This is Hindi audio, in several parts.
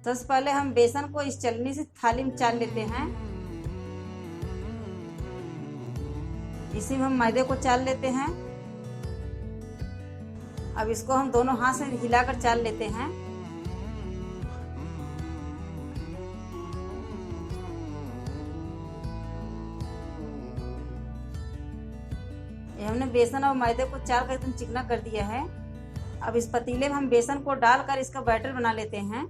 सबसे पहले हम बेसन को इस चलनी से थाली में चाल लेते हैं। इसी में हम मैदे को चाल लेते हैं। अब इसको हम दोनों हाथ से हिलाकर चाल लेते हैं। ये हमने बेसन और मैदे को चाल कर एकदम चिकना कर दिया है। अब इस पतीले में हम बेसन को डालकर इसका बैटर बना लेते हैं।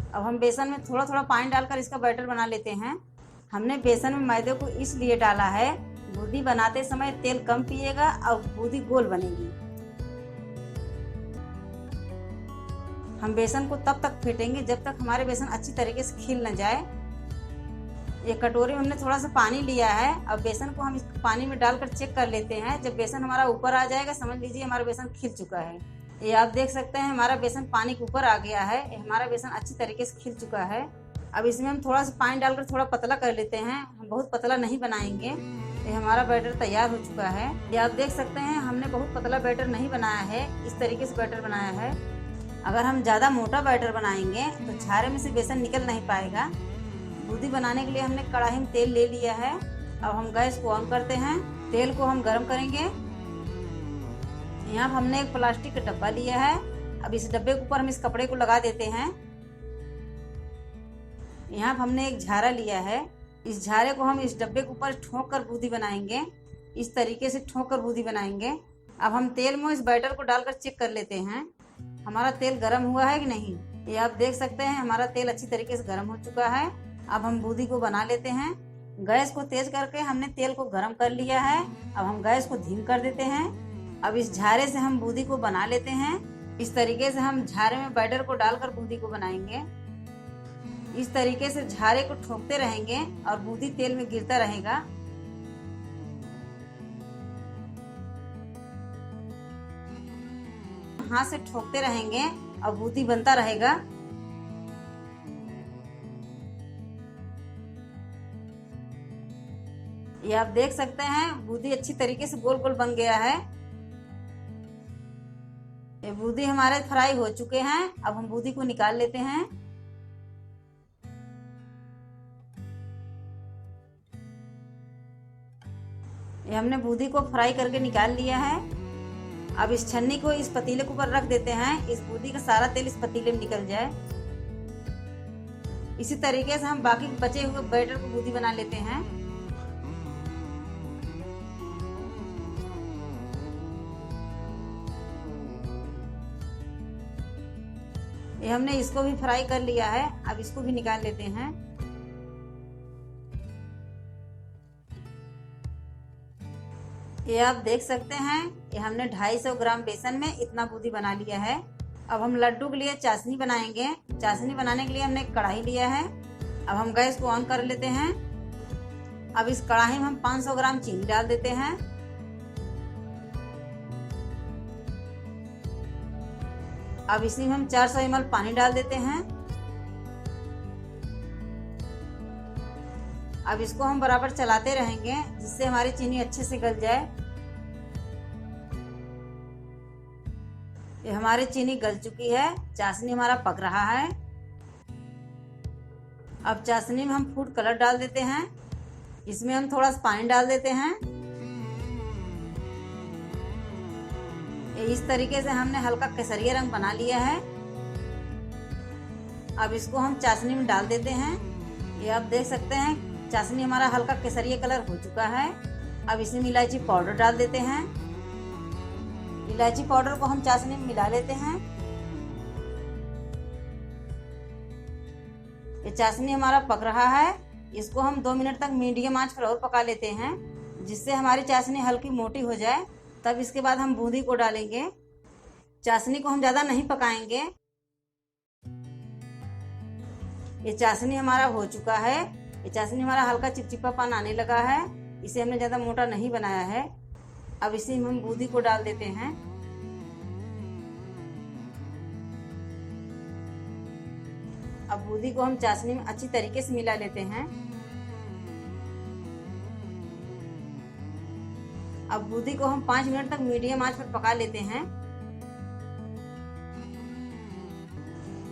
अब हम बेसन में थोड़ा थोड़ा पानी डालकर इसका बैटर बना लेते हैं। हमने बेसन में मैदे को इसलिए डाला है, बूंदी बनाते समय तेल कम पिएगा और बूंदी गोल बनेगी। हम बेसन को तब तक फेंटेंगे जब तक हमारे बेसन अच्छी तरीके से खिल न जाए। एक कटोरी में हमने थोड़ा सा पानी लिया है। अब बेसन को हम इस पानी में डालकर चेक कर लेते हैं। जब बेसन हमारा ऊपर आ जाएगा समझ लीजिए हमारा बेसन खिल चुका है। ये आप देख सकते हैं हमारा बेसन पानी के ऊपर आ गया है। हमारा बेसन अच्छी तरीके से खिल चुका है। अब इसमें हम थोड़ा सा पानी डालकर थोड़ा पतला कर लेते हैं। हम बहुत पतला नहीं बनाएंगे। ये हमारा बैटर तैयार हो चुका है। ये आप देख सकते हैं हमने बहुत पतला बैटर नहीं बनाया है, इस तरीके से बैटर बनाया है। अगर हम ज़्यादा मोटा बैटर बनाएंगे तो छारे में से बेसन निकल नहीं पाएगा। बूंदी बनाने के लिए हमने कढ़ाई में तेल ले लिया है। अब हम गैस को ऑन करते हैं। तेल को हम गर्म करेंगे। यहाँ पर हमने एक प्लास्टिक का डब्बा लिया है। अब इस डब्बे के ऊपर हम इस कपड़े को लगा देते हैं। यहाँ पर हमने एक झारा लिया है। इस झारे को हम इस डब्बे के ऊपर ठोक कर बूंदी बनाएंगे। इस तरीके से ठोक कर बूंदी बनाएंगे। अब हम तेल में इस बैटर को डालकर चेक कर लेते हैं हमारा तेल गर्म हुआ है कि नहीं। ये आप देख सकते हैं हमारा तेल अच्छी तरीके से गर्म हो चुका है। अब हम बूंदी को बना लेते हैं। गैस को तेज करके हमने तेल को गर्म कर लिया है। अब हम गैस को धीम कर देते हैं। अब इस झारे से हम बूंदी को बना लेते हैं। इस तरीके से हम झारे में बैटर को डालकर बूंदी को बनाएंगे। इस तरीके से झारे को ठोकते रहेंगे और बूंदी तेल में गिरता रहेगा। हाथ से ठोकते रहेंगे और बूंदी बनता रहेगा। ये आप देख सकते हैं बूंदी अच्छी तरीके से गोल गोल बन गया है। ये बूंदी हमारे फ्राई हो चुके हैं। अब हम बूंदी को निकाल लेते हैं। ये हमने बूंदी को फ्राई करके निकाल लिया है। अब इस छन्नी को इस पतीले के ऊपर रख देते हैं। इस बूंदी का सारा तेल इस पतीले में निकल जाए। इसी तरीके से हम बाकी बचे हुए बैटर को बूंदी बना लेते हैं। ये हमने इसको भी फ्राई कर लिया है। अब इसको भी निकाल लेते हैं। ये आप देख सकते हैं ये हमने 250 ग्राम बेसन में इतना बूंदी बना लिया है। अब हम लड्डू के लिए चाशनी बनाएंगे। चाशनी बनाने के लिए हमने एक कढ़ाई लिया है। अब हम गैस को ऑन कर लेते हैं। अब इस कढ़ाई में हम 500 ग्राम चीनी डाल देते हैं। अब इसी में हम 400 ml पानी डाल देते हैं। अब इसको हम बराबर चलाते रहेंगे जिससे हमारी चीनी अच्छे से गल जाए। ये हमारी चीनी गल चुकी है। चाशनी हमारा पक रहा है। अब चाशनी में हम फूड कलर डाल देते हैं। इसमें हम थोड़ा सा पानी डाल देते हैं। इस तरीके से हमने हल्का केसरिया रंग बना लिया है। अब इसको हम चाशनी में डाल देते हैं। ये आप देख सकते हैं चाशनी हमारा हल्का केसरिया कलर हो चुका है। अब इसमें इलायची पाउडर डाल देते हैं। इलायची पाउडर को हम चाशनी में मिला लेते हैं। ये चाशनी हमारा पक रहा है। इसको हम 2 मिनट तक मीडियम आंच पर और पका लेते हैं जिससे हमारी चाशनी हल्की मोटी हो जाए। तब इसके बाद हम बूंदी को डालेंगे। चाशनी को हम ज़्यादा नहीं पकाएंगे। ये चाशनी हमारा हो चुका है। ये चाशनी हमारा हल्का चिपचिपापन आने लगा है। इसे हमने ज़्यादा मोटा नहीं बनाया है। अब इसी में हम बूंदी को डाल देते हैं। अब बूंदी को हम चाशनी में अच्छी तरीके से मिला लेते हैं। अब बूंदी को हम 5 मिनट तक मीडियम आंच पर पका लेते हैं।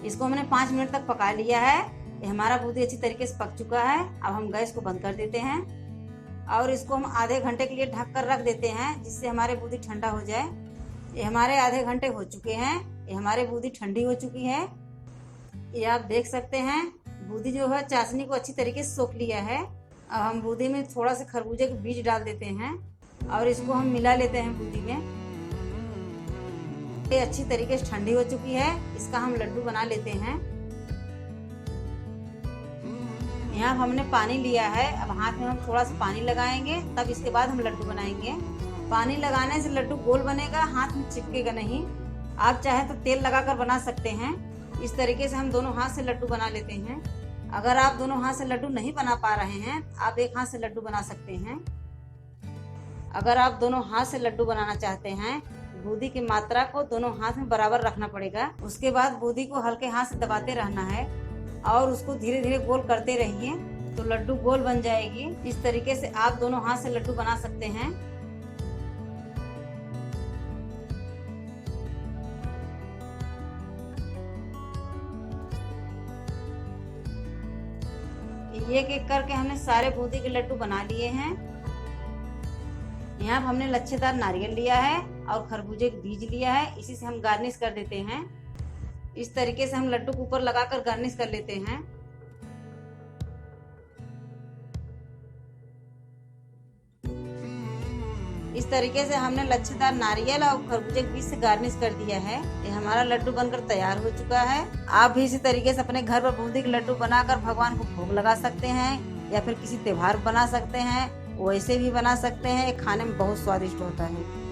इसको हमने 5 मिनट तक पका लिया है। ये हमारा बूंदी अच्छी तरीके से पक चुका है। अब हम गैस को बंद कर देते हैं और इसको हम आधे घंटे के लिए ढक कर रख देते हैं, जिससे हमारे बूंदी ठंडा हो जाए। ये हमारे आधे घंटे हो चुके हैं। ये हमारे बूंदी ठंडी हो चुकी है। ये आप देख सकते हैं बूंदी जो है चाशनी को अच्छी तरीके से सोख लिया है। अब हम बूंदी में थोड़ा सा खरबूजे के बीज डाल देते हैं और इसको हम मिला लेते हैं बूंदी में। ये अच्छी तरीके से ठंडी हो चुकी है। इसका हम लड्डू बना लेते हैं। यहाँ हमने पानी लिया है। अब हाथ में हम थोड़ा सा पानी लगाएंगे, तब इसके बाद हम लड्डू बनाएंगे। पानी लगाने से लड्डू गोल बनेगा, हाथ में चिपकेगा नहीं। आप चाहे तो तेल लगाकर बना सकते हैं। इस तरीके से हम दोनों हाथ से लड्डू बना लेते हैं। अगर आप दोनों हाथ से लड्डू नहीं बना पा रहे हैं, आप एक हाथ से लड्डू बना सकते हैं। अगर आप दोनों हाथ से लड्डू बनाना चाहते हैं, बूंदी की मात्रा को दोनों हाथ में बराबर रखना पड़ेगा। उसके बाद बूंदी को हल्के हाथ से दबाते रहना है और उसको धीरे धीरे गोल करते रहिए, तो लड्डू गोल बन जाएगी। इस तरीके से आप दोनों हाथ से लड्डू बना सकते हैं। एक एक करके हमने सारे बूंदी के लड्डू बना लिए हैं। यहाँ हमने लच्छेदार नारियल लिया है और खरबूजे के बीज लिया है। इसी से हम गार्निश कर देते हैं। इस तरीके से हम लड्डू को ऊपर लगाकर गार्निश कर लेते हैं। इस तरीके से हमने लच्छेदार नारियल और खरबूजे के बीज से गार्निश कर दिया है। ये हमारा लड्डू बनकर तैयार हो चुका है। आप भी इसी तरीके से अपने घर पर बूंदी के लड्डू बनाकर भगवान को भोग लगा सकते हैं या फिर किसी त्योहार बना सकते हैं। वैसे भी बना सकते हैं। खाने में बहुत स्वादिष्ट होता है।